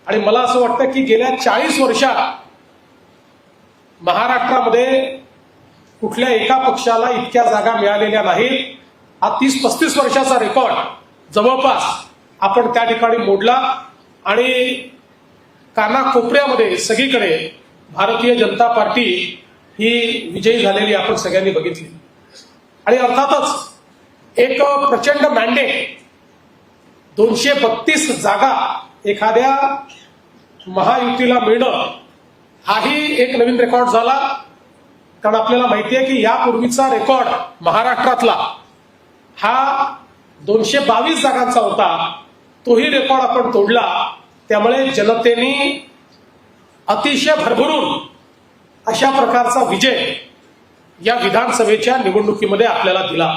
आणि मला असं वाटतं की गेल्या 40 वर्षात महाराष्ट्रामध्ये कुठल्या एका पक्षाला इतक्या जागा मिळालेल्या नाहीत. हा 30-35 वर्षाचा रेकॉर्ड जवळपास आपण त्या ठिकाणी मोडला आणि कानाकोपऱ्यामध्ये सगळीकडे भारतीय जनता पार्टी ही विजयी झालेली आपण सगळ्यांनी बघितली. आणि अर्थातच एक प्रचंड मॅन्डेट 232 जागा एखाद्या महायुतीला मिळणं हाही एक नवीन रेकॉर्ड झाला. कारण आपल्याला माहिती आहे की यापूर्वीचा रेकॉर्ड महाराष्ट्रातला हा 222 जागांचा होता. तोही रेकॉर्ड आपण तोडला. त्यामुळे जनतेने अतिशय भरभरून अशा प्रकारचा विजय या विधानसभेच्या निवडणुकीमध्ये आपल्याला दिला.